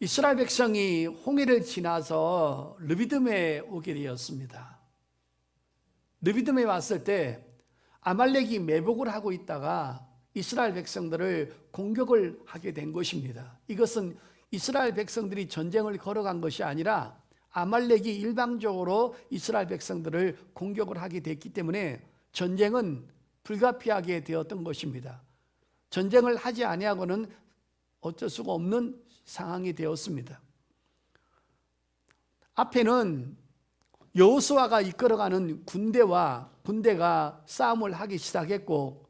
이스라엘 백성이 홍해를 지나서 르비딤에 오게 되었습니다. 르비딤에 왔을 때 아말렉이 매복을 하고 있다가 이스라엘 백성들을 공격을 하게 된 것입니다. 이것은 이스라엘 백성들이 전쟁을 걸어간 것이 아니라 아말렉이 일방적으로 이스라엘 백성들을 공격을 하게 됐기 때문에 전쟁은 불가피하게 되었던 것입니다. 전쟁을 하지 아니하고는 어쩔 수가 없는 상황이 되었습니다. 앞에는 여호수아가 이끌어가는 군대가 싸움을 하기 시작했고,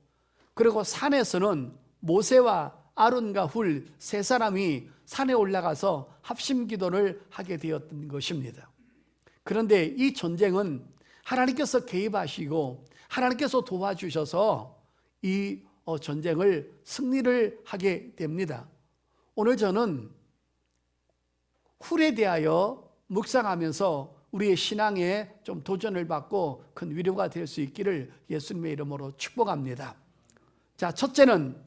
그리고 산에서는 모세와 아론과 훌 세 사람이 산에 올라가서 합심 기도를 하게 되었던 것입니다. 그런데 이 전쟁은 하나님께서 개입하시고 하나님께서 도와주셔서 이 전쟁을 승리를 하게 됩니다. 오늘 저는 훌에 대하여 묵상하면서 우리의 신앙에 좀 도전을 받고 큰 위로가 될 수 있기를 예수님의 이름으로 축복합니다. 자, 첫째는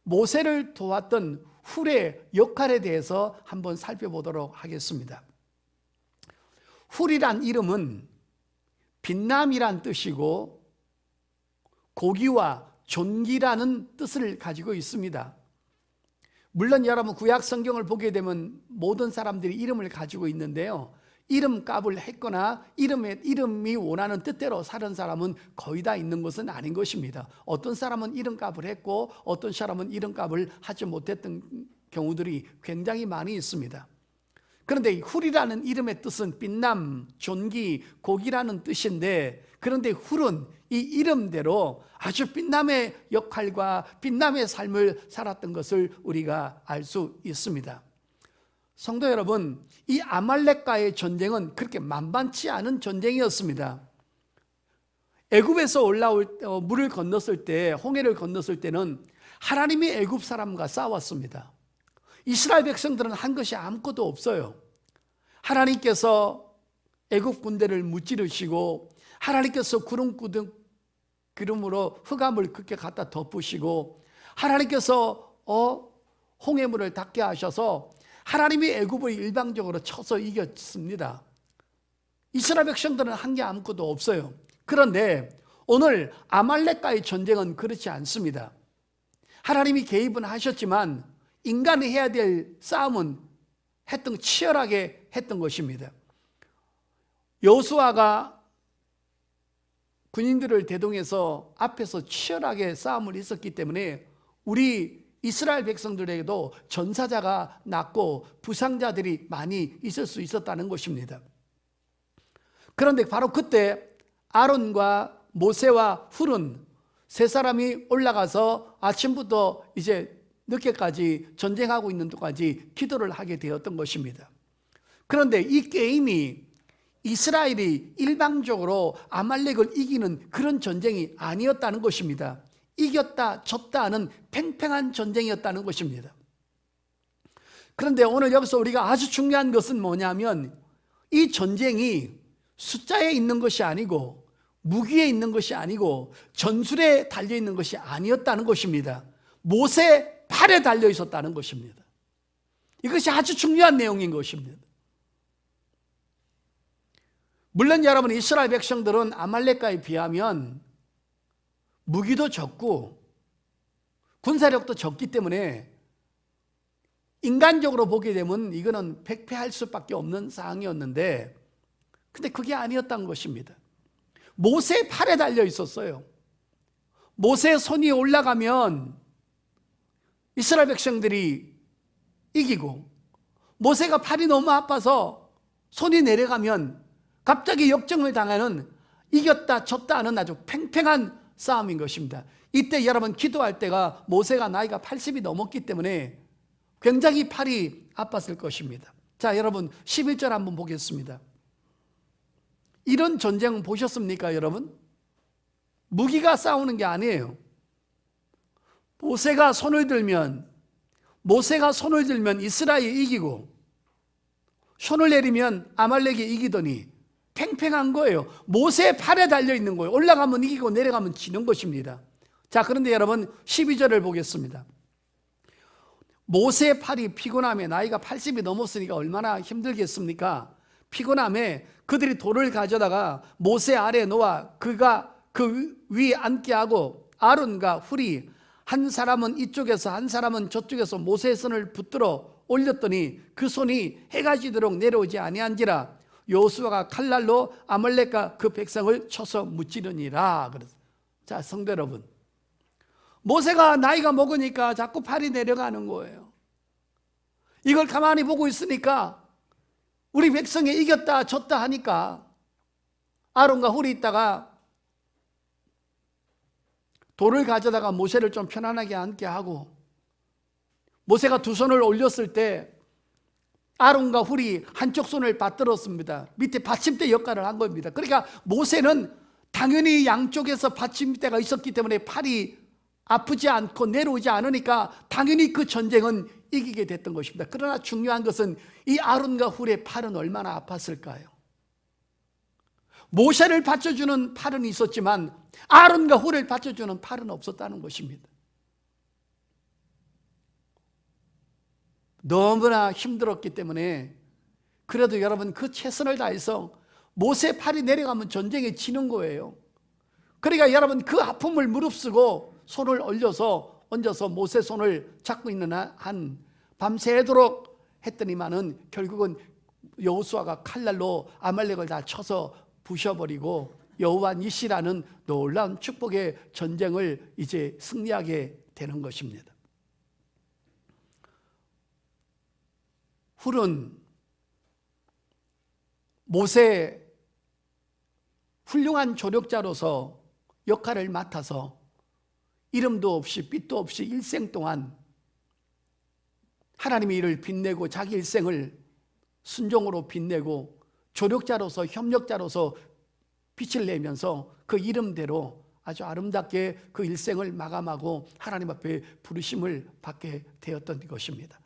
모세를 도왔던 훌의 역할에 대해서 한번 살펴보도록 하겠습니다. 훌이란 이름은 빛남이란 뜻이고 고기와 존귀라는 뜻을 가지고 있습니다. 물론 여러분 구약 성경을 보게 되면 모든 사람들이 이름을 가지고 있는데요, 이름값을 했거나 이름이 원하는 뜻대로 사는 사람은 거의 다 있는 것은 아닌 것입니다. 어떤 사람은 이름값을 했고 어떤 사람은 이름값을 하지 못했던 경우들이 굉장히 많이 있습니다. 그런데 훌이라는 이름의 뜻은 빛남, 존귀, 고기라는 뜻인데, 그런데 훌은 이 이름대로 아주 빛남의 역할과 빛남의 삶을 살았던 것을 우리가 알 수 있습니다. 성도 여러분, 이 아말렉과의 전쟁은 그렇게 만만치 않은 전쟁이었습니다. 애굽에서 물을 건넜을 때, 홍해를 건넜을 때는 하나님이 애굽 사람과 싸웠습니다. 이스라엘 백성들은 한 것이 아무것도 없어요. 하나님께서 애굽 군대를 무찌르시고, 하나님께서 구름으로 흑암을 그렇게 갖다 덮으시고, 하나님께서 홍해물을 닿게 하셔서 하나님이 애굽을 일방적으로 쳐서 이겼습니다. 이스라엘 백성들은 한 게 아무것도 없어요. 그런데 오늘 아말렉과의 전쟁은 그렇지 않습니다. 하나님이 개입은 하셨지만 인간이 해야 될 싸움은 치열하게 했던 것입니다. 여호수아가 군인들을 대동해서 앞에서 치열하게 싸움을 했었기 때문에 우리 이스라엘 백성들에게도 전사자가 났고 부상자들이 많이 있을 수 있었다는 것입니다. 그런데 바로 그때 아론과 모세와 훌은 세 사람이 올라가서 아침부터 이제 늦게까지 전쟁하고 있는 동안까지 기도를 하게 되었던 것입니다. 그런데 이 게임이 이스라엘이 일방적으로 아말렉을 이기는 그런 전쟁이 아니었다는 것입니다. 이겼다 졌다 하는 팽팽한 전쟁이었다는 것입니다. 그런데 오늘 여기서 우리가 아주 중요한 것은 뭐냐면, 이 전쟁이 숫자에 있는 것이 아니고 무기에 있는 것이 아니고 전술에 달려 있는 것이 아니었다는 것입니다. 모세 팔에 달려 있었다는 것입니다. 이것이 아주 중요한 내용인 것입니다. 물론 여러분, 이스라엘 백성들은 아말렉과에 비하면 무기도 적고 군사력도 적기 때문에 인간적으로 보게 되면 이거는 백패할 수밖에 없는 상황이었는데, 근데 그게 아니었던 것입니다. 모세의 팔에 달려 있었어요. 모세의 손이 올라가면 이스라엘 백성들이 이기고, 모세가 팔이 너무 아파서 손이 내려가면 갑자기 역정을 당하는, 이겼다 졌다 하는 아주 팽팽한 싸움인 것입니다. 이때 여러분 기도할 때가 모세가 나이가 80이 넘었기 때문에 굉장히 팔이 아팠을 것입니다. 자, 여러분 11절 한번 보겠습니다. 이런 전쟁 보셨습니까, 여러분? 무기가 싸우는 게 아니에요. 모세가 손을 들면 이스라엘이 이기고, 손을 내리면 아말렉이 이기더니 팽팽한 거예요. 모세의 팔에 달려 있는 거예요. 올라가면 이기고 내려가면 지는 것입니다. 자, 그런데 여러분 12절을 보겠습니다. 모세의 팔이 피곤함에, 나이가 80이 넘었으니까 얼마나 힘들겠습니까? 피곤함에 그들이 돌을 가져다가 모세 아래에 놓아 그가 그 위에 앉게 하고 아론과 훌이 한 사람은 이쪽에서 한 사람은 저쪽에서 모세의 손을 붙들어 올렸더니 그 손이 해가 지도록 내려오지 아니한지라. 여호수아가 칼날로 아말렉과 그 백성을 쳐서 무찌르니라. 그래서 자, 성도 여러분, 모세가 나이가 먹으니까 자꾸 팔이 내려가는 거예요. 이걸 가만히 보고 있으니까 우리 백성이 이겼다 졌다 하니까 아론과 훌이 있다가 돌을 가져다가 모세를 좀 편안하게 앉게 하고, 모세가 두 손을 올렸을 때 아론과 훌이 한쪽 손을 받들었습니다. 밑에 받침대 역할을 한 겁니다. 그러니까 모세는 당연히 양쪽에서 받침대가 있었기 때문에 팔이 아프지 않고 내려오지 않으니까 당연히 그 전쟁은 이기게 됐던 것입니다. 그러나 중요한 것은 이 아론과 훌의 팔은 얼마나 아팠을까요? 모세를 받쳐주는 팔은 있었지만 아론과 훌을 받쳐주는 팔은 없었다는 것입니다. 너무나 힘들었기 때문에 그래도 여러분 그 최선을 다해서 모세 팔이 내려가면 전쟁에 지는 거예요. 그러니까 여러분 그 아픔을 무릅쓰고 손을 얹어서 모세 손을 잡고 있는 한 밤새도록 했더니만은 결국은 여호수아가 칼날로 아말렉을 다 쳐서 부셔버리고 여호와 니시라는 놀라운 축복의 전쟁을 이제 승리하게 되는 것입니다. 훌은 모세의 훌륭한 조력자로서 역할을 맡아서 이름도 없이 빛도 없이 일생 동안 하나님의 일을 빛내고 자기 일생을 순종으로 빛내고 조력자로서 협력자로서 빛을 내면서 그 이름대로 아주 아름답게 그 일생을 마감하고 하나님 앞에 부르심을 받게 되었던 것입니다.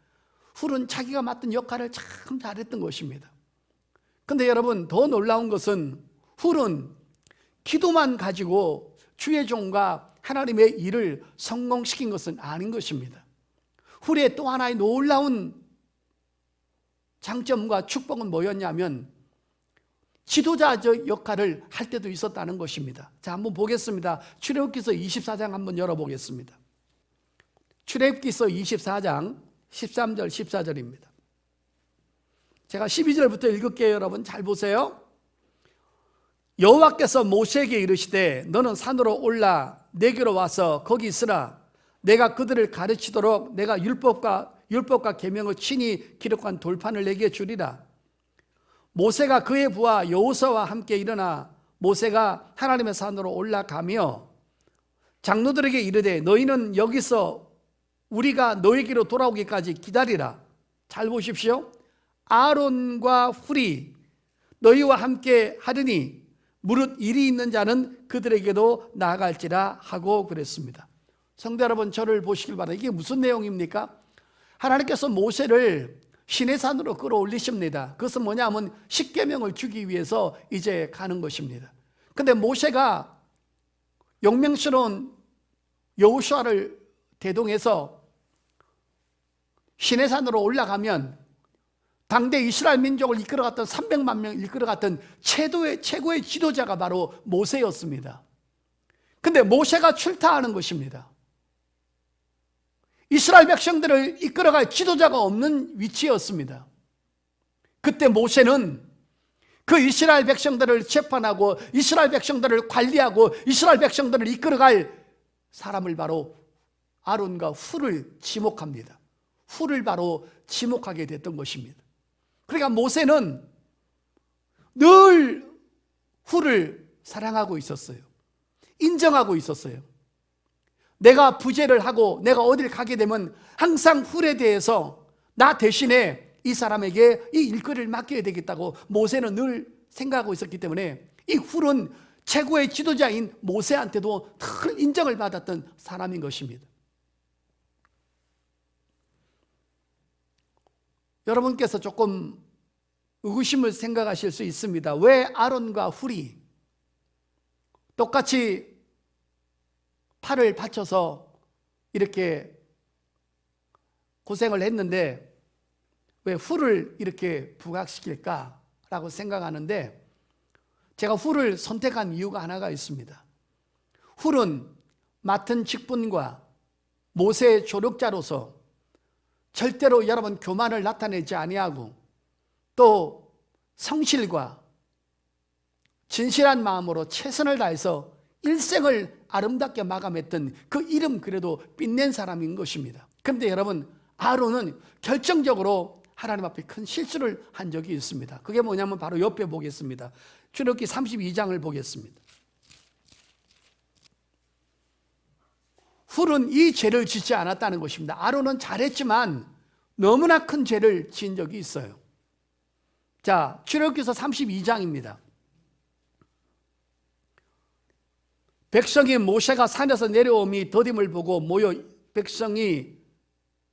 훌은 자기가 맡은 역할을 참 잘했던 것입니다. 그런데 여러분, 더 놀라운 것은 훌은 기도만 가지고 주의 종과 하나님의 일을 성공시킨 것은 아닌 것입니다. 훌의 또 하나의 놀라운 장점과 축복은 뭐였냐면 지도자적 역할을 할 때도 있었다는 것입니다. 자, 한번 보겠습니다. 출애굽기서 24장 한번 열어보겠습니다. 출애굽기서 24장 13절 14절입니다. 제가 12절부터 읽을게요. 여러분 잘 보세요. 여호와께서 모세에게 이르시되 너는 산으로 올라 내게로 와서 거기 있으라. 내가 그들을 가르치도록 내가 율법과 계명을 친히 기록한 돌판을 내게 주리라. 모세가 그의 부하 여호수아와 함께 일어나 모세가 하나님의 산으로 올라가며 장로들에게 이르되 너희는 여기서 우리가 너에게로 돌아오기까지 기다리라. 잘 보십시오. 아론과 훌이 너희와 함께 하리니 무릇 일이 있는 자는 그들에게도 나아갈지라 하고 그랬습니다. 성도 여러분, 저를 보시길 바랍니다. 이게 무슨 내용입니까? 하나님께서 모세를 시내산으로 끌어올리십니다. 그것은 뭐냐면 십계명을 주기 위해서 이제 가는 것입니다. 그런데 모세가 용맹스러운 여호수아를 대동해서 시내산으로 올라가면 당대 이스라엘 민족을 이끌어갔던 300만 명 이끌어갔던 최고의 지도자가 바로 모세였습니다. 그런데 모세가 출타하는 것입니다. 이스라엘 백성들을 이끌어갈 지도자가 없는 위치였습니다. 그때 모세는 그 이스라엘 백성들을 재판하고 이스라엘 백성들을 관리하고 이스라엘 백성들을 이끌어갈 사람을 바로 아론과 훌을 지목합니다. 훌을 바로 지목하게 됐던 것입니다. 그러니까 모세는 늘 훌을 사랑하고 있었어요. 인정하고 있었어요. 내가 부재를 하고 내가 어딜 가게 되면 항상 훌에 대해서 나 대신에 이 사람에게 이 일거리를 맡겨야 되겠다고 모세는 늘 생각하고 있었기 때문에 이 훌은 최고의 지도자인 모세한테도 늘 인정을 받았던 사람인 것입니다. 여러분께서 조금 의구심을 생각하실 수 있습니다. 왜 아론과 훌이 똑같이 팔을 받쳐서 이렇게 고생을 했는데 왜 훌을 이렇게 부각시킬까라고 생각하는데 제가 훌을 선택한 이유가 하나가 있습니다. 훌은 맡은 직분과 모세의 조력자로서 절대로 여러분 교만을 나타내지 아니하고 또 성실과 진실한 마음으로 최선을 다해서 일생을 아름답게 마감했던 그 이름 그래도 빛낸 사람인 것입니다. 그런데 여러분 아론은 결정적으로 하나님 앞에 큰 실수를 한 적이 있습니다. 그게 뭐냐면 바로 옆에 보겠습니다. 출애굽기 32장을 보겠습니다. 훌은 이 죄를 짓지 않았다는 것입니다. 아론은 잘했지만 너무나 큰 죄를 지은 적이 있어요. 자, 출애굽기서 32장입니다. 백성이 모세가 산에서 내려오미 더딤을 보고 모여 백성이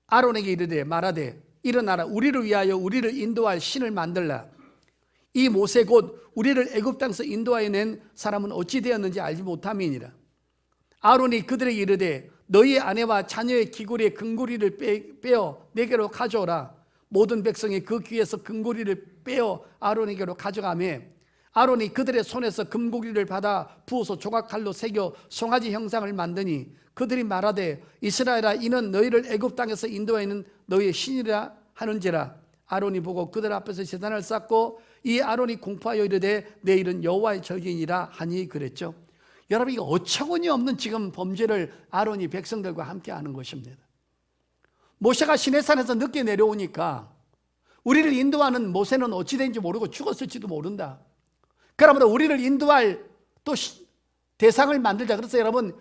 아론에게 이르되 말하되 일어나라 우리를 위하여 우리를 인도할 신을 만들라. 이 모세 곧 우리를 애굽 땅에서 인도하여 낸 사람은 어찌 되었는지 알지 못함이니라. 아론이 그들에게 이르되 너희의 아내와 자녀의 귀고리의 금고리를 빼어 내게로 가져오라. 모든 백성이 그 귀에서 금고리를 빼어 아론에게로 가져가매 아론이 그들의 손에서 금고리를 받아 부어서 조각칼로 새겨 송아지 형상을 만드니 그들이 말하되 이스라엘아 이는 너희를 애굽 땅에서 인도하여 있는 너희의 신이라 하는지라. 아론이 보고 그들 앞에서 제단을 쌓고 이 아론이 공포하여 이르되 내일은 여호와의 절기니라 하니 그랬죠. 여러분 이거 어처구니 없는 지금 범죄를 아론이 백성들과 함께 하는 것입니다. 모세가 시내산에서 늦게 내려오니까 우리를 인도하는 모세는 어찌 된지 모르고 죽었을지도 모른다. 그러므로 우리를 인도할 또 대상을 만들자. 그래서 여러분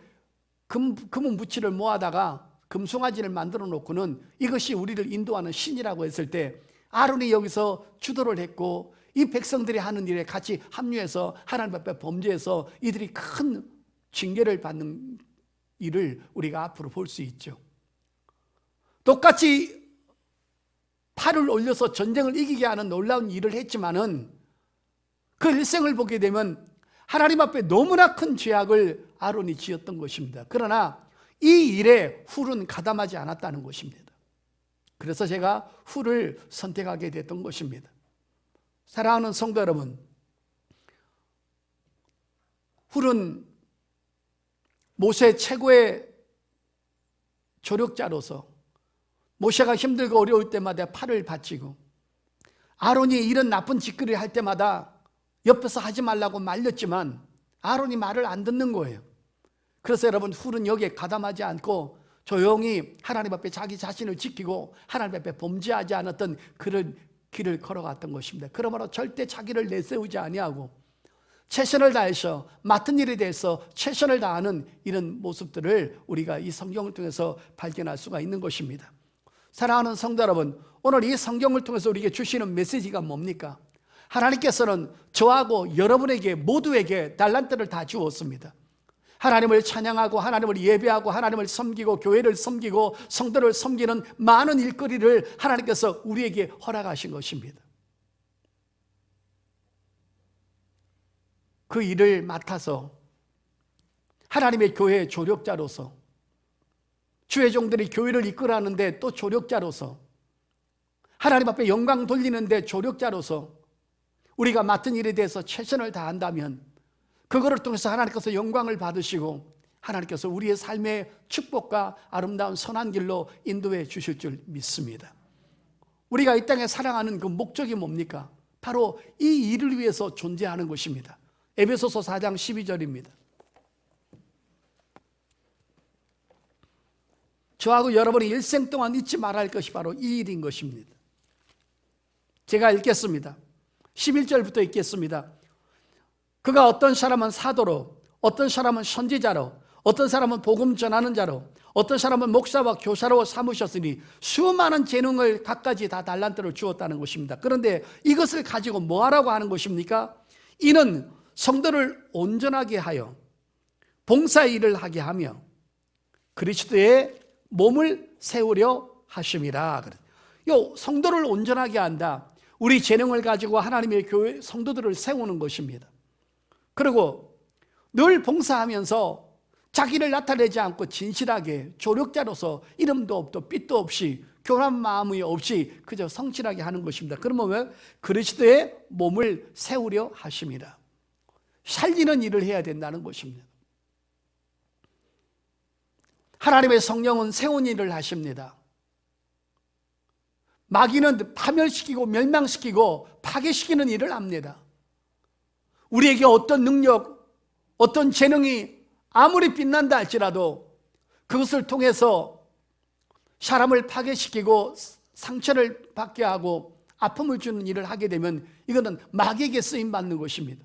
금은 무치를 모아다가 금송아지를 만들어 놓고는 이것이 우리를 인도하는 신이라고 했을 때 아론이 여기서 주도를 했고 이 백성들이 하는 일에 같이 합류해서 하나님 앞에 범죄해서 이들이 큰 징계를 받는 일을 우리가 앞으로 볼 수 있죠. 똑같이 팔을 올려서 전쟁을 이기게 하는 놀라운 일을 했지만은 그 일생을 보게 되면 하나님 앞에 너무나 큰 죄악을 아론이 지었던 것입니다. 그러나 이 일에 훌은 가담하지 않았다는 것입니다. 그래서 제가 훌을 선택하게 됐던 것입니다. 사랑하는 성도 여러분, 훌은 모세 최고의 조력자로서 모세가 힘들고 어려울 때마다 팔을 바치고 아론이 이런 나쁜 짓거리를 할 때마다 옆에서 하지 말라고 말렸지만 아론이 말을 안 듣는 거예요. 그래서 여러분 훌은 여기에 가담하지 않고 조용히 하나님 앞에 자기 자신을 지키고 하나님 앞에 범죄하지 않았던 그런 길을 걸어갔던 것입니다. 그러므로 절대 자기를 내세우지 아니하고 최선을 다해서 맡은 일에 대해서 최선을 다하는 이런 모습들을 우리가 이 성경을 통해서 발견할 수가 있는 것입니다. 사랑하는 성도 여러분, 오늘 이 성경을 통해서 우리에게 주시는 메시지가 뭡니까? 하나님께서는 저하고 여러분에게 모두에게 달란트를 다 주었습니다. 하나님을 찬양하고 하나님을 예배하고 하나님을 섬기고 교회를 섬기고 성도를 섬기는 많은 일거리를 하나님께서 우리에게 허락하신 것입니다. 그 일을 맡아서 하나님의 교회의 조력자로서 주의 종들이 교회를 이끌어가는데 또 조력자로서 하나님 앞에 영광 돌리는데 조력자로서 우리가 맡은 일에 대해서 최선을 다한다면 그거를 통해서 하나님께서 영광을 받으시고 하나님께서 우리의 삶의 축복과 아름다운 선한 길로 인도해 주실 줄 믿습니다. 우리가 이 땅에 살아가는 그 목적이 뭡니까? 바로 이 일을 위해서 존재하는 것입니다. 에베소서 4장 12절입니다. 저하고 여러분이 일생 동안 잊지 말아야 할 것이 바로 이 일인 것입니다. 제가 읽겠습니다. 11절부터 읽겠습니다. 그가 어떤 사람은 사도로, 어떤 사람은 선지자로, 어떤 사람은 복음 전하는 자로, 어떤 사람은 목사와 교사로 삼으셨으니 수많은 재능을 각가지 다 달란트를 주었다는 것입니다. 그런데 이것을 가지고 뭐 하라고 하는 것입니까? 이는 성도를 온전하게 하여 봉사의 일을 하게 하며 그리스도의 몸을 세우려 하심이라. 이 성도를 온전하게 한다. 우리 재능을 가지고 하나님의 교회 성도들을 세우는 것입니다. 그리고 늘 봉사하면서 자기를 나타내지 않고 진실하게 조력자로서 이름도 없고 빚도 없이 교만한 마음이 없이 그저 성실하게 하는 것입니다. 그러면 왜? 그리스도의 몸을 세우려 하십니다. 살리는 일을 해야 된다는 것입니다. 하나님의 성령은 세운 일을 하십니다. 마귀는 파멸시키고 멸망시키고 파괴시키는 일을 합니다. 우리에게 어떤 능력, 어떤 재능이 아무리 빛난다 할지라도 그것을 통해서 사람을 파괴시키고 상처를 받게 하고 아픔을 주는 일을 하게 되면 이거는 마귀에게 쓰임받는 것입니다.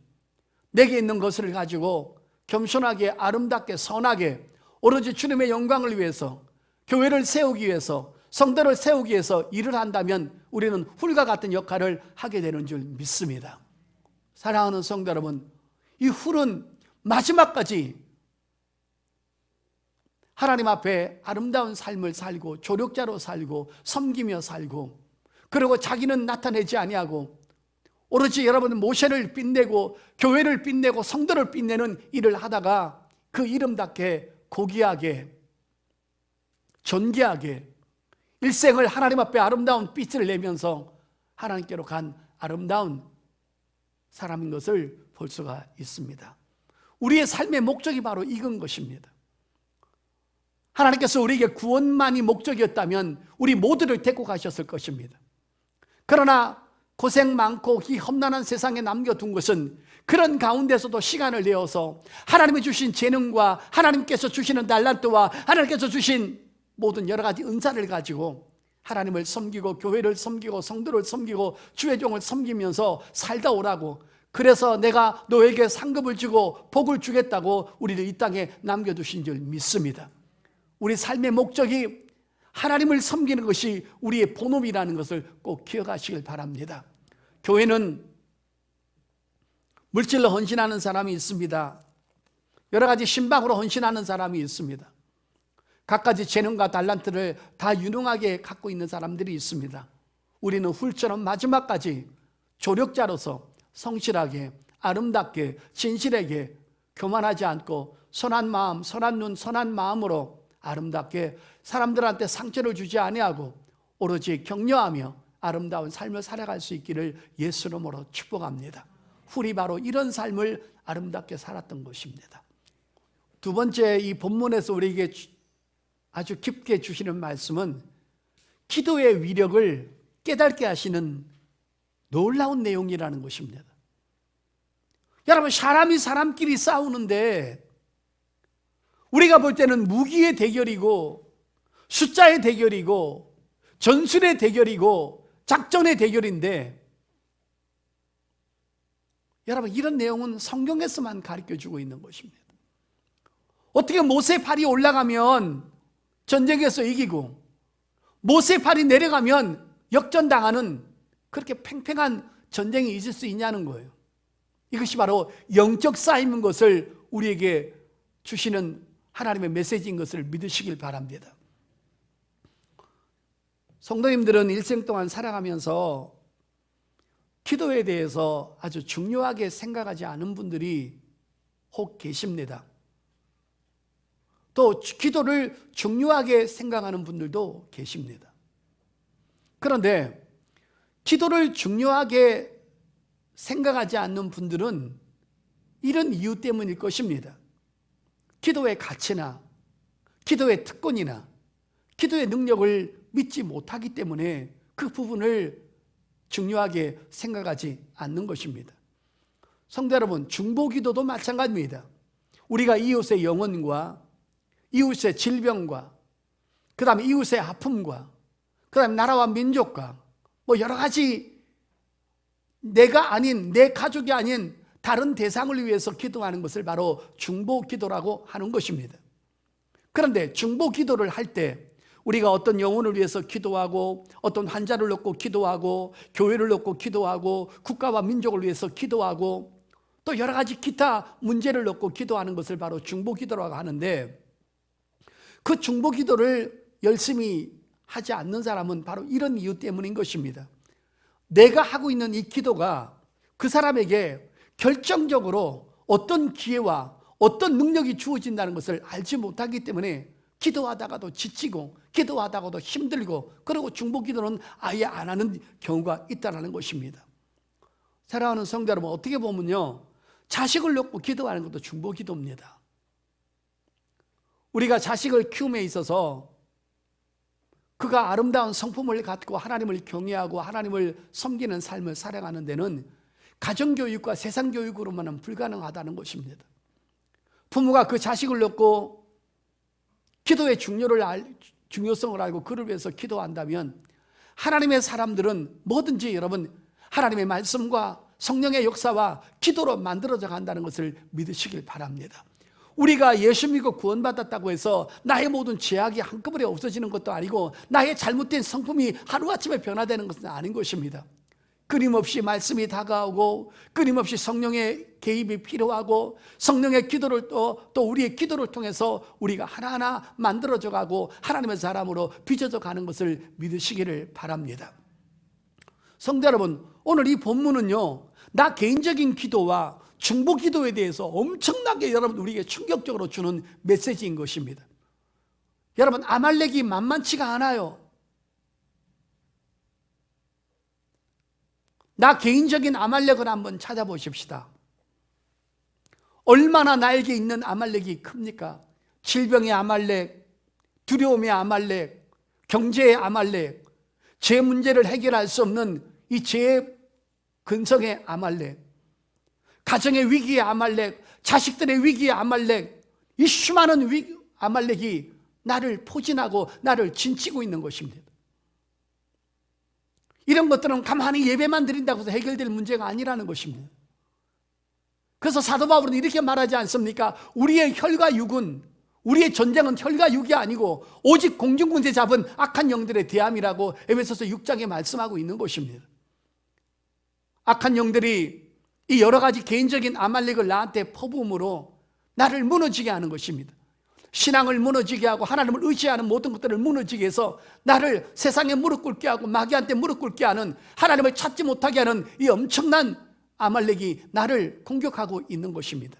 내게 있는 것을 가지고 겸손하게 아름답게 선하게 오로지 주님의 영광을 위해서 교회를 세우기 위해서 성도를 세우기 위해서 일을 한다면 우리는 훌과 같은 역할을 하게 되는 줄 믿습니다. 사랑하는 성도 여러분, 이 훌은 마지막까지 하나님 앞에 아름다운 삶을 살고 조력자로 살고 섬기며 살고 그리고 자기는 나타내지 아니하고 오로지 여러분 모세를 빛내고 교회를 빛내고 성도를 빛내는 일을 하다가 그 이름답게 고귀하게 존귀하게 일생을 하나님 앞에 아름다운 빛을 내면서 하나님께로 간 아름다운 사람인 것을 볼 수가 있습니다. 우리의 삶의 목적이 바로 이건 것입니다. 하나님께서 우리에게 구원만이 목적이었다면 우리 모두를 데리고 가셨을 것입니다. 그러나 고생 많고 이 험난한 세상에 남겨둔 것은 그런 가운데서도 시간을 내어서 하나님이 주신 재능과 하나님께서 주시는 달란트와 하나님께서 주신 모든 여러 가지 은사를 가지고 하나님을 섬기고 교회를 섬기고 성도를 섬기고 주의 종을 섬기면서 살다 오라고, 그래서 내가 너에게 상급을 주고 복을 주겠다고 우리를 이 땅에 남겨두신 줄 믿습니다. 우리 삶의 목적이 하나님을 섬기는 것이 우리의 본업이라는 것을 꼭 기억하시길 바랍니다. 교회는 물질로 헌신하는 사람이 있습니다. 여러 가지 신방으로 헌신하는 사람이 있습니다. 갖가지 재능과 달란트를 다 유능하게 갖고 있는 사람들이 있습니다. 우리는 훌처럼 마지막까지 조력자로서 성실하게 아름답게 진실하게 교만하지 않고 선한 마음, 선한 눈, 선한 마음으로 아름답게 사람들한테 상처를 주지 아니하고 오로지 격려하며 아름다운 삶을 살아갈 수 있기를 예수 이름으로 축복합니다. 훌이 바로 이런 삶을 아름답게 살았던 것입니다. 두 번째, 이 본문에서 우리에게 아주 깊게 주시는 말씀은 기도의 위력을 깨닫게 하시는 놀라운 내용이라는 것입니다. 여러분, 사람이 사람끼리 싸우는데 우리가 볼 때는 무기의 대결이고 숫자의 대결이고 전술의 대결이고 작전의 대결인데, 여러분, 이런 내용은 성경에서만 가르쳐주고 있는 것입니다. 어떻게 모세 팔이 올라가면 전쟁에서 이기고 모세 팔이 내려가면 역전당하는 그렇게 팽팽한 전쟁이 있을 수 있냐는 거예요. 이것이 바로 영적 싸움인 것을 우리에게 주시는 하나님의 메시지인 것을 믿으시길 바랍니다. 성도님들은 일생 동안 살아가면서 기도에 대해서 아주 중요하게 생각하지 않은 분들이 혹 계십니다. 또 기도를 중요하게 생각하는 분들도 계십니다. 그런데 기도를 중요하게 생각하지 않는 분들은 이런 이유 때문일 것입니다. 기도의 가치나 기도의 특권이나 기도의 능력을 믿지 못하기 때문에 그 부분을 중요하게 생각하지 않는 것입니다. 성도 여러분, 중보기도도 마찬가지입니다. 우리가 이웃의 영혼과 이웃의 질병과 그 다음에 이웃의 아픔과 그 다음에 나라와 민족과 뭐 여러 가지 내가 아닌, 내 가족이 아닌 다른 대상을 위해서 기도하는 것을 바로 중보기도라고 하는 것입니다. 그런데 중보기도를 할 때 우리가 어떤 영혼을 위해서 기도하고 어떤 환자를 놓고 기도하고 교회를 놓고 기도하고 국가와 민족을 위해서 기도하고 또 여러 가지 기타 문제를 놓고 기도하는 것을 바로 중보기도라고 하는데, 그 중보기도를 열심히 하지 않는 사람은 바로 이런 이유 때문인 것입니다. 내가 하고 있는 이 기도가 그 사람에게 결정적으로 어떤 기회와 어떤 능력이 주어진다는 것을 알지 못하기 때문에 기도하다가도 지치고 기도하다가도 힘들고, 그리고 중보기도는 아예 안 하는 경우가 있다는 것입니다. 사랑하는 성도 여러분, 어떻게 보면요, 자식을 놓고 기도하는 것도 중보기도입니다. 우리가 자식을 키움에 있어서 그가 아름다운 성품을 갖고 하나님을 경외하고 하나님을 섬기는 삶을 살아가는 데는 가정교육과 세상교육으로만은 불가능하다는 것입니다. 부모가 그 자식을 놓고 기도의 중요성을 알고 그를 위해서 기도한다면 하나님의 사람들은 뭐든지 여러분 하나님의 말씀과 성령의 역사와 기도로 만들어져 간다는 것을 믿으시길 바랍니다. 우리가 예수 믿고 구원받았다고 해서 나의 모든 죄악이 한꺼번에 없어지는 것도 아니고 나의 잘못된 성품이 하루아침에 변화되는 것은 아닌 것입니다. 끊임없이 말씀이 다가오고 끊임없이 성령의 개입이 필요하고 성령의 기도를 또 우리의 기도를 통해서 우리가 하나하나 만들어져 가고 하나님의 사람으로 빚어져 가는 것을 믿으시기를 바랍니다. 성도 여러분, 오늘 이 본문은요, 나 개인적인 기도와 중보 기도에 대해서 엄청나게 여러분 우리에게 충격적으로 주는 메시지인 것입니다. 여러분, 아말렉이 만만치가 않아요. 나 개인적인 아말렉을 한번 찾아보십시다. 얼마나 나에게 있는 아말렉이 큽니까? 질병의 아말렉, 두려움의 아말렉, 경제의 아말렉, 제 문제를 해결할 수 없는 이 죄의 근성의 아말렉, 가정의 위기의 아말렉, 자식들의 위기의 아말렉, 이 수많은 아말렉이 나를 포진하고 나를 진치고 있는 것입니다. 이런 것들은 가만히 예배만 드린다고 해서 해결될 문제가 아니라는 것입니다. 그래서 사도 바울은 이렇게 말하지 않습니까? 우리의 혈과 육은, 우리의 전쟁은 혈과 육이 아니고 오직 공중군대 잡은 악한 영들의 대함이라고 에베소서 6장에 말씀하고 있는 것입니다. 악한 영들이 이 여러 가지 개인적인 아말렉을 나한테 퍼부음으로 나를 무너지게 하는 것입니다. 신앙을 무너지게 하고 하나님을 의지하는 모든 것들을 무너지게 해서 나를 세상에 무릎 꿇게 하고 마귀한테 무릎 꿇게 하는, 하나님을 찾지 못하게 하는 이 엄청난 아말렉이 나를 공격하고 있는 것입니다.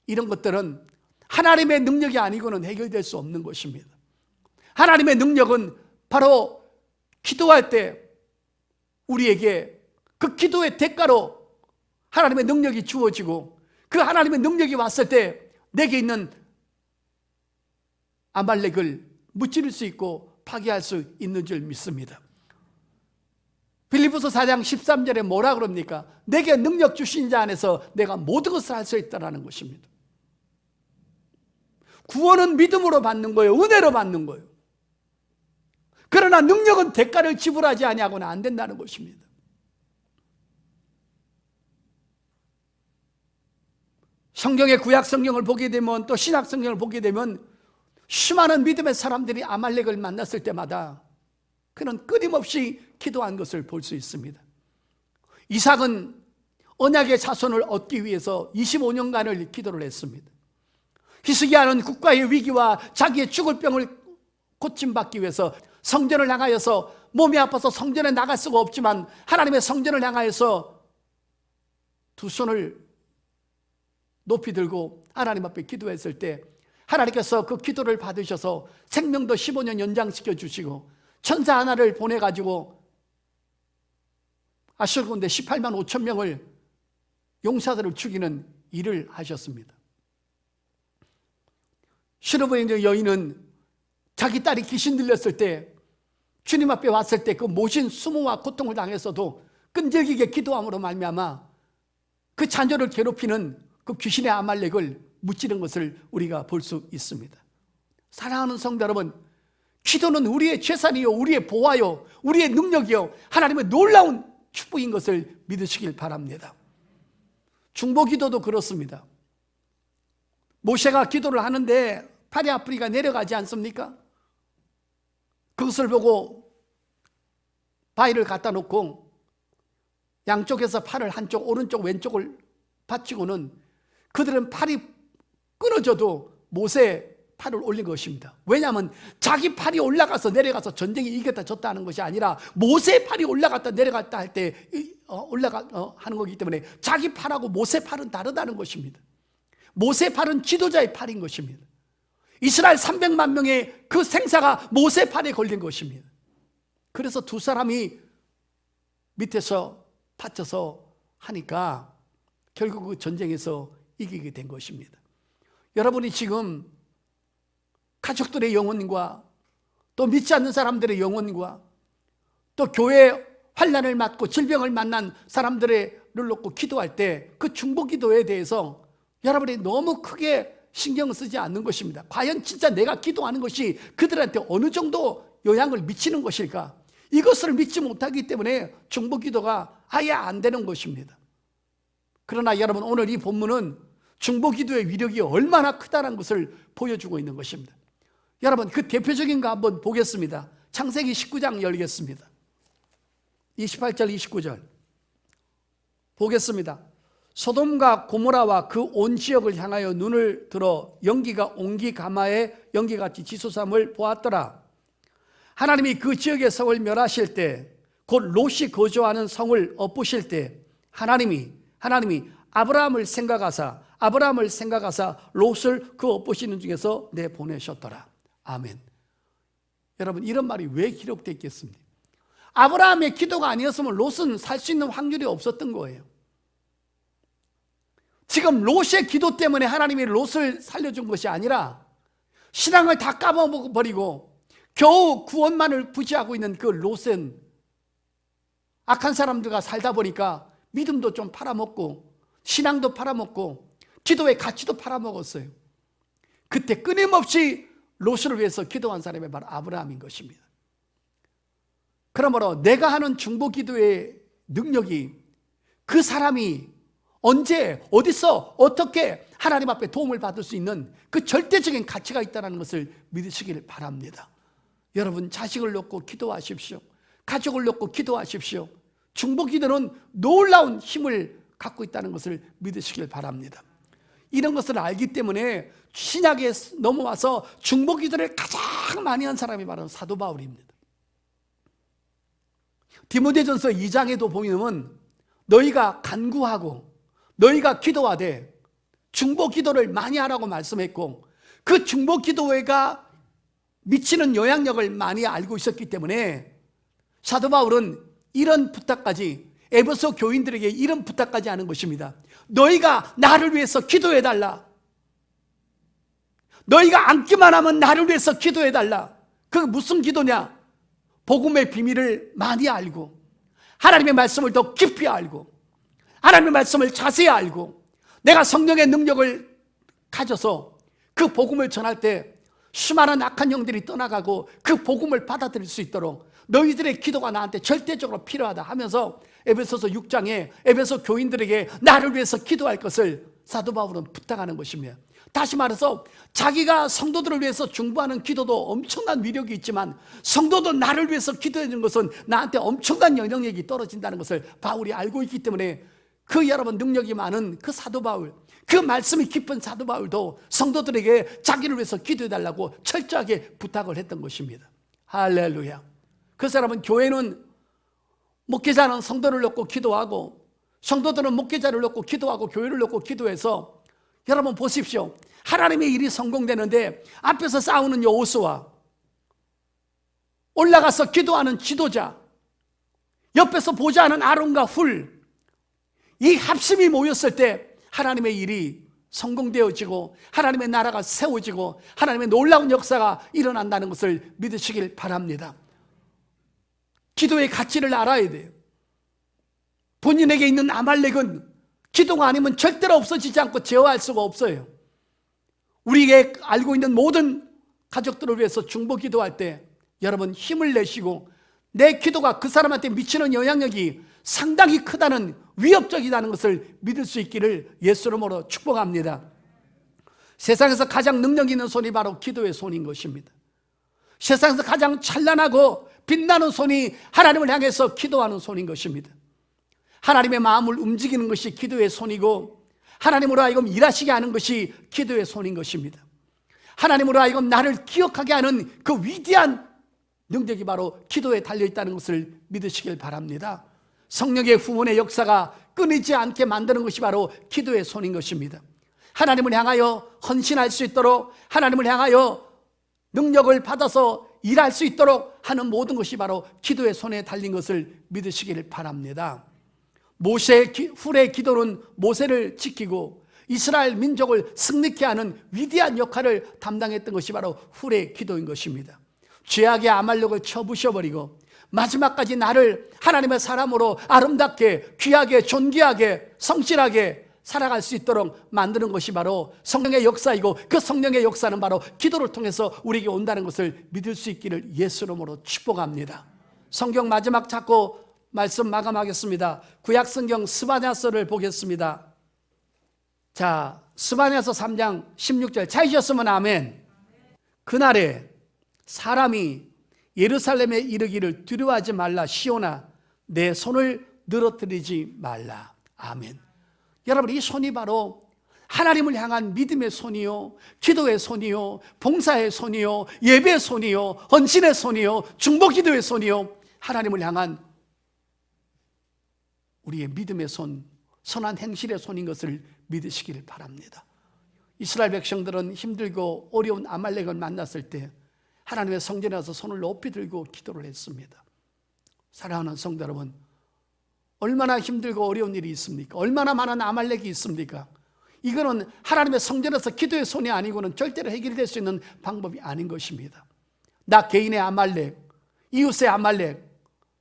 이런 것들은 하나님의 능력이 아니고는 해결될 수 없는 것입니다. 하나님의 능력은 바로 기도할 때 우리에게 그 기도의 대가로 하나님의 능력이 주어지고 그 하나님의 능력이 왔을 때 내게 있는 아말렉을 무찌를 수 있고 파괴할 수 있는 줄 믿습니다. 빌립보서 4장 13절에 뭐라 그럽니까? 내게 능력 주신 자 안에서 내가 모든 것을 할 수 있다는 것입니다. 구원은 믿음으로 받는 거예요. 은혜로 받는 거예요. 그러나 능력은 대가를 지불하지 아니하고는 안 된다는 것입니다. 성경의 구약 성경을 보게 되면, 또 신약 성경을 보게 되면 수많은 믿음의 사람들이 아말렉을 만났을 때마다 그는 끊임없이 기도한 것을 볼 수 있습니다. 이삭은 언약의 자손을 얻기 위해서 25년간을 기도를 했습니다. 히스기야는 국가의 위기와 자기의 죽을 병을 고침받기 위해서 성전을 향하여서 몸이 아파서 성전에 나갈 수가 없지만 하나님의 성전을 향하여서 두 손을 높이 들고 하나님 앞에 기도했을 때 하나님께서 그 기도를 받으셔서 생명도 15년 연장시켜 주시고 천사 하나를 보내가지고 아수르 군대 18만 5천 명을 용사들을 죽이는 일을 하셨습니다. 슈르브의 여인은 자기 딸이 귀신 들렸을 때 주님 앞에 왔을 때 그 모진 수모와 고통을 당했어도 끈질기게 기도함으로 말미암아 그 자녀를 괴롭히는 그 귀신의 아말렉을 무찌른 것을 우리가 볼 수 있습니다. 사랑하는 성도 여러분, 기도는 우리의 재산이요, 우리의 보화요, 우리의 능력이요, 하나님의 놀라운 축복인 것을 믿으시길 바랍니다. 중보기도도 그렇습니다. 모세가 기도를 하는데 팔이 아프리가 내려가지 않습니까? 그것을 보고 바위를 갖다 놓고 양쪽에서 팔을 한쪽, 오른쪽, 왼쪽을 받치고는 그들은 팔이 끊어져도 모세의 팔을 올린 것입니다. 왜냐하면 자기 팔이 올라가서 내려가서 전쟁에 이겼다 졌다 하는 것이 아니라 모세의 팔이 올라갔다 내려갔다 할 때 하는 거기 때문에 자기 팔하고 모세 팔은 다르다는 것입니다. 모세 팔은 지도자의 팔인 것입니다. 이스라엘 300만 명의 그 생사가 모세 팔에 걸린 것입니다. 그래서 두 사람이 밑에서 받쳐서 하니까 결국 그 전쟁에서 이기게 된 것입니다. 여러분이 지금 가족들의 영혼과 또 믿지 않는 사람들의 영혼과 또 교회 환난을 맞고 질병을 만난 사람들을 놓고 기도할 때 그 중보 기도에 대해서 여러분이 너무 크게 신경을 쓰지 않는 것입니다. 과연 진짜 내가 기도하는 것이 그들한테 어느 정도 영향을 미치는 것일까? 이것을 믿지 못하기 때문에 중보 기도가 아예 안 되는 것입니다. 그러나 여러분, 오늘 이 본문은 중보 기도의 위력이 얼마나 크다는 것을 보여주고 있는 것입니다. 여러분, 그 대표적인 거 한번 보겠습니다. 창세기 19장 열겠습니다. 28절 29절 보겠습니다. 소돔과 고모라와 그 온 지역을 향하여 눈을 들어 연기가 옹기 가마에 연기같이 치솟음을 보았더라. 하나님이 그 지역의 성을 멸하실 때, 곧 롯이 거주하는 성을 엎으실 때 하나님이 아브라함을 생각하사 롯을 그 엎으시는 중에서 내보내셨더라. 아멘. 여러분, 이런 말이 왜 기록되어 있겠습니까? 아브라함의 기도가 아니었으면 롯은 살 수 있는 확률이 없었던 거예요. 지금 롯의 기도 때문에 하나님이 롯을 살려준 것이 아니라 신앙을 다 까먹어버리고 겨우 구원만을 부지하고 있는 그 롯은 악한 사람들과 살다 보니까 믿음도 좀 팔아먹고 신앙도 팔아먹고 기도의 가치도 팔아먹었어요. 그때 끊임없이 롯을 위해서 기도한 사람이 바로 아브라함인 것입니다. 그러므로 내가 하는 중보 기도의 능력이 그 사람이 언제 어디서 어떻게 하나님 앞에 도움을 받을 수 있는 그 절대적인 가치가 있다는 것을 믿으시기를 바랍니다. 여러분, 자식을 놓고 기도하십시오. 가족을 놓고 기도하십시오. 중보 기도는 놀라운 힘을 갖고 있다는 것을 믿으시길 바랍니다. 이런 것을 알기 때문에 신약에 넘어와서 중보 기도를 가장 많이 한 사람이 바로 사도 바울입니다. 디모데전서 2장에도 보면 너희가 간구하고 너희가 기도하되 중보 기도를 많이 하라고 말씀했고, 그 중보 기도가 미치는 영향력을 많이 알고 있었기 때문에 사도 바울은 이런 부탁까지, 에베소 교인들에게 이런 부탁까지 하는 것입니다. 너희가 나를 위해서 기도해달라. 너희가 앉기만 하면 나를 위해서 기도해달라. 그게 무슨 기도냐? 복음의 비밀을 많이 알고 하나님의 말씀을 더 깊이 알고 하나님의 말씀을 자세히 알고 내가 성령의 능력을 가져서 그 복음을 전할 때 수많은 악한 영들이 떠나가고 그 복음을 받아들일 수 있도록 너희들의 기도가 나한테 절대적으로 필요하다 하면서 에베소서 6장에 에베소 교인들에게 나를 위해서 기도할 것을 사도 바울은 부탁하는 것입니다. 다시 말해서 자기가 성도들을 위해서 중보하는 기도도 엄청난 위력이 있지만 성도도 나를 위해서 기도해 주는 것은 나한테 엄청난 영향력이 떨어진다는 것을 바울이 알고 있기 때문에 그 여러분 능력이 많은 그 사도 바울, 그 말씀이 깊은 사도 바울도 성도들에게 자기를 위해서 기도해 달라고 철저하게 부탁을 했던 것입니다. 할렐루야. 그 사람은 교회는 목회자는 성도를 놓고 기도하고 성도들은 목회자를 놓고 기도하고 교회를 놓고 기도해서 여러분 보십시오. 하나님의 일이 성공되는데 앞에서 싸우는 여호수아, 올라가서 기도하는 지도자, 옆에서 보좌하는 아론과 훌, 이 합심이 모였을 때 하나님의 일이 성공되어지고 하나님의 나라가 세워지고 하나님의 놀라운 역사가 일어난다는 것을 믿으시길 바랍니다. 기도의 가치를 알아야 돼요. 본인에게 있는 아말렉은 기도가 아니면 절대로 없어지지 않고 제어할 수가 없어요. 우리에게 알고 있는 모든 가족들을 위해서 중보 기도할 때 여러분 힘을 내시고 내 기도가 그 사람한테 미치는 영향력이 상당히 크다는, 위협적이라는 것을 믿을 수 있기를 예수 이름으로 축복합니다. 세상에서 가장 능력 있는 손이 바로 기도의 손인 것입니다. 세상에서 가장 찬란하고 빛나는 손이 하나님을 향해서 기도하는 손인 것입니다. 하나님의 마음을 움직이는 것이 기도의 손이고 하나님으로 하여금 일하시게 하는 것이 기도의 손인 것입니다. 하나님으로 하여금 나를 기억하게 하는 그 위대한 능력이 바로 기도에 달려있다는 것을 믿으시길 바랍니다. 성령의 후원의 역사가 끊이지 않게 만드는 것이 바로 기도의 손인 것입니다. 하나님을 향하여 헌신할 수 있도록, 하나님을 향하여 능력을 받아서 일할 수 있도록 하는 모든 것이 바로 기도의 손에 달린 것을 믿으시기를 바랍니다. 모세의 훌의 기도는 모세를 지키고 이스라엘 민족을 승리케 하는 위대한 역할을 담당했던 것이 바로 훌의 기도인 것입니다. 죄악의 아말렉을 쳐부셔버리고 마지막까지 나를 하나님의 사람으로 아름답게, 귀하게, 존귀하게, 성실하게 살아갈 수 있도록 만드는 것이 바로 성령의 역사이고, 그 성령의 역사는 바로 기도를 통해서 우리에게 온다는 것을 믿을 수 있기를 예수 이름으로 축복합니다. 성경 마지막 찾고 말씀 마감하겠습니다. 구약 성경 스바냐서를 보겠습니다. 자, 스바냐서 3장 16절 찾으셨으면 아멘. 그날에 사람이 예루살렘에 이르기를 두려워하지 말라 시온아 내 손을 늘어뜨리지 말라. 아멘. 여러분, 이 손이 바로 하나님을 향한 믿음의 손이요, 기도의 손이요, 봉사의 손이요, 예배의 손이요, 헌신의 손이요, 중보기도의 손이요, 하나님을 향한 우리의 믿음의 손, 선한 행실의 손인 것을 믿으시기를 바랍니다. 이스라엘 백성들은 힘들고 어려운 아말렉을 만났을 때 하나님의 성전에 와서 손을 높이 들고 기도를 했습니다. 사랑하는 성도 여러분, 얼마나 힘들고 어려운 일이 있습니까? 얼마나 많은 아말렉이 있습니까? 이거는 하나님의 성전에서 기도의 손이 아니고는 절대로 해결될 수 있는 방법이 아닌 것입니다. 나 개인의 아말렉, 이웃의 아말렉,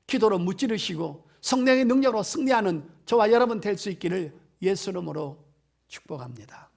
기도로 무찌르시고 성령의 능력으로 승리하는 저와 여러분 될 수 있기를 예수 이름으로 축복합니다.